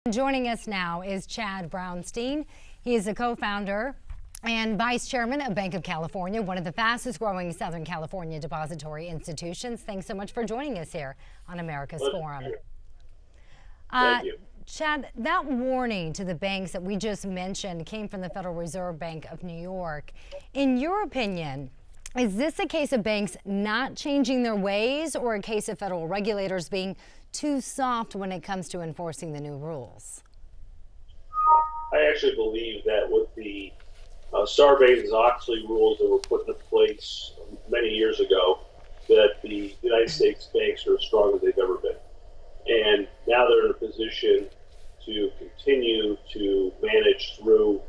Joining us now is Chad Brownstein. He is a co-founder and vice chairman of Banc of California, one of the fastest growing Southern California depository institutions. Thanks so much for joining us here on America's Forum. Thank you. Chad, that warning to the banks that we just mentioned came from the Federal Reserve Bank of New York. In your opinion, is this a case of banks not changing their ways or a case of federal regulators being too soft when it comes to enforcing the new rules? I actually believe that with the Sarbanes-Oxley rules that were put into place many years ago, that the United States banks are as strong as they've ever been. And now they're in a position to continue to manage through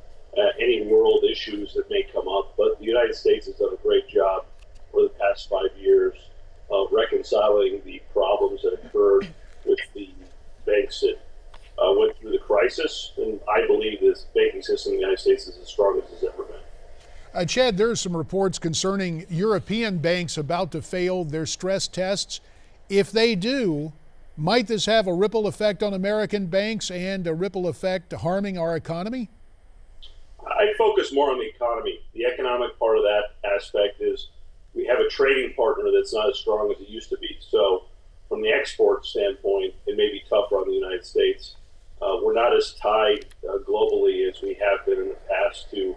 any world issues that may come up. But the United States has done a great job for the past 5 years of reconciling the problems that occurred with the banks that went through the crisis. And I believe this banking system in the United States is as strong as it's ever been. Chad, there are some reports concerning European banks about to fail their stress tests. If they do, might this have a ripple effect on American banks and a ripple effect harming our economy? I focus more on the economy. The economic part of that aspect is we have a trading partner that's not as strong as it used to be. So from the export standpoint, it may be tougher on the United States. We're not as tied globally as we have been in the past to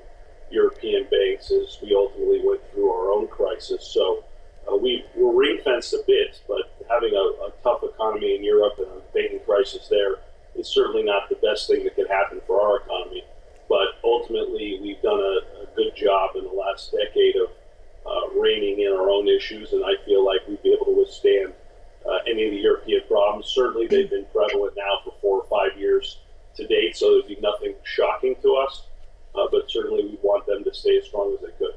European banks as we ultimately went through our own crisis. So we're ring-fenced a bit, but having a tough economy in Europe and a banking crisis there is certainly not the best thing that could happen for our economy. But ultimately, we've done a good job in the last decade of reining in our own issues, and I feel like we'd be able to withstand any of the European problems. Certainly, they've been prevalent now for 4 or 5 years to date, so there'd be nothing shocking to us. But certainly, we want them to stay as strong as they could.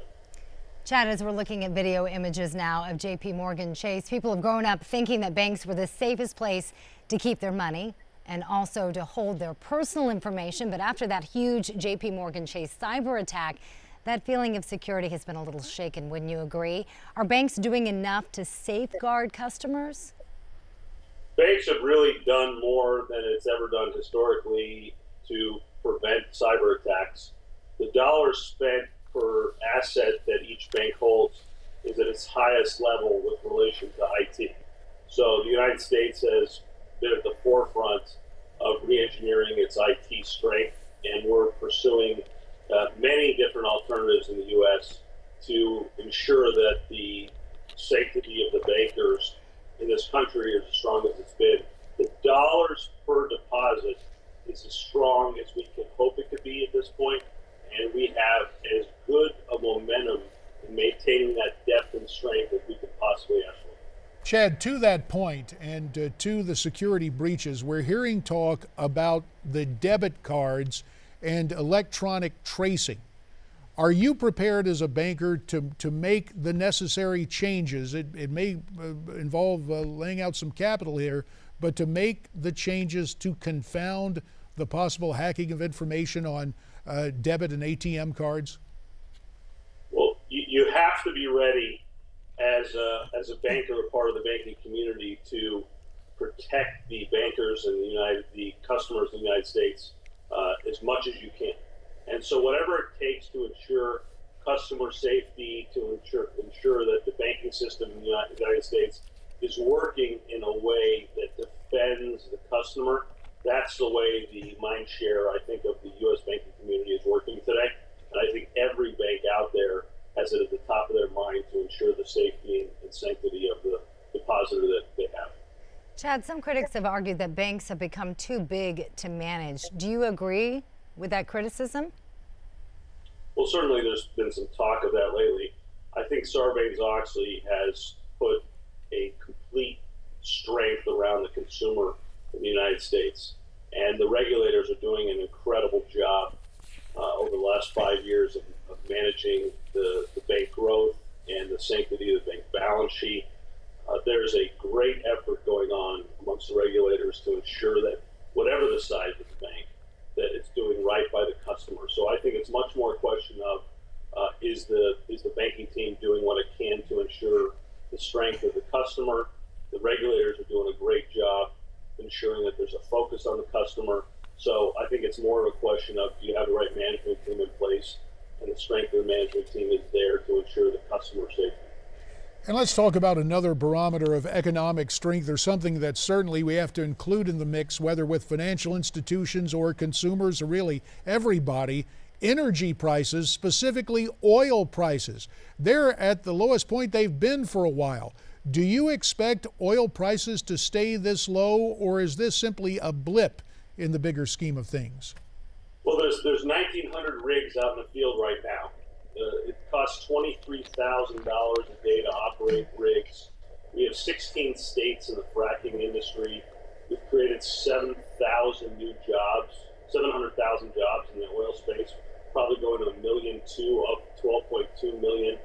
Chad, as we're looking at video images now of J.P. Morgan Chase, people have grown up thinking that banks were the safest place to keep their money and also to hold their personal information. But after that huge J.P. Morgan Chase cyber attack, that feeling of security has been a little shaken. Wouldn't you agree? Are banks doing enough to safeguard customers? Banks have really done more than it's ever done historically to prevent cyber attacks. The dollars spent per asset that each bank holds is at its highest level with relation to IT. So the United States has been at the forefront of re-engineering its IT strength, and we're pursuing many different alternatives in the U.S. to ensure that the safety of the bankers in this country is as strong as it's been. The dollars per deposit is as strong as we can hope it could be at this point, and we have as good a momentum in maintaining that depth and strength as we could possibly ask for. Chad, to that point and to the security breaches, we're hearing talk about the debit cards and electronic tracing. Are you prepared as a banker to make the necessary changes? It may involve laying out some capital here, but to make the changes to confound the possible hacking of information on debit and ATM cards? Well, you have to be ready as a banker or part of the banking community to protect the bankers and the customers in the United States as much as you can. And so whatever it takes to ensure customer safety, to ensure that the banking system in the United States is working in a way that defends the customer, that's the way the mind share, I think, of the U.S. banking community is working today. And I think every bank out there has it at the top of their mind to ensure the safety and sanctity of the depositor that they have. Chad, some critics have argued that banks have become too big to manage. Do you agree with that criticism? Well, certainly there's been some talk of that lately. I think Sarbanes-Oxley has put a complete strength around the consumer in the United States, and the regulators are doing an incredible job over the last 5 years of managing the bank growth and the sanctity of the bank balance sheet. There's a great effort going on amongst the regulators to ensure that whatever the size of the bank, that it's doing right by the customer. So I think it's much more a question of is the banking team doing what it can to ensure the strength of the customer. The regulators are doing a great job ensuring that there's a focus on the customer So I think it's more of a question of, do you have the right management team in place, and the strength of the management team is there to ensure the customer safety. And let's talk about another barometer of economic strength, or something that certainly we have to include in the mix, whether with financial institutions or consumers or really everybody. Energy prices, specifically oil prices. They're at the lowest point they've been for a while. Do you expect oil prices to stay this low, or is this simply a blip in the bigger scheme of things? Well, there's 1,900 rigs out in the field right now. It costs $23,000 a day to operate rigs. We have 16 states in the fracking industry. We've created 7,000 new jobs, 700,000 jobs in the oil space, probably going to 1.2 million of 12.2 million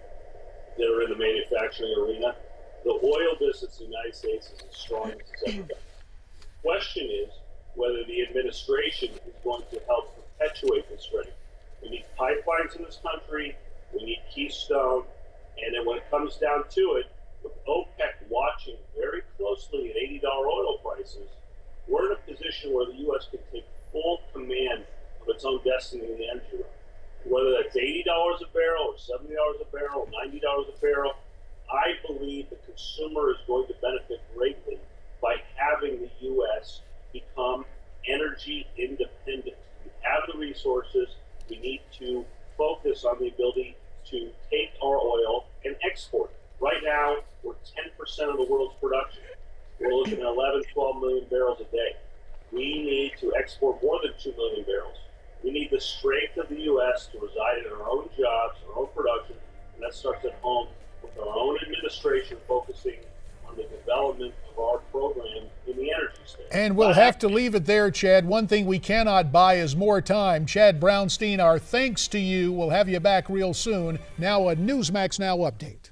that are in the manufacturing arena. The oil business in the United States is as strong as it's ever been. The question is whether the administration is going to help perpetuate this strength. We need pipelines in this country, we need Keystone, and then when it comes down to it, with OPEC watching very closely at $80 oil prices, we're in a position where the U.S. can take full command of its own destiny in the energy realm. Whether that's $80 a barrel or $70 a barrel or $90 a barrel, I believe the consumer is going to benefit greatly by having the U.S. become energy independent. We have the resources. We need to focus on the ability to take our oil and export it. Right now, we're 10% of the world's production. We're looking at 11, 12 million barrels a day. We need to export more than 2 million barrels. We need the strength of the U.S. to reside in our own jobs, our own production, and that starts at home with our own administration focusing on the development of our program in the energy space. And we'll have to leave it there, Chad. One thing we cannot buy is more time. Chad Brownstein, our thanks to you. We'll have you back real soon. Now a Newsmax Now update.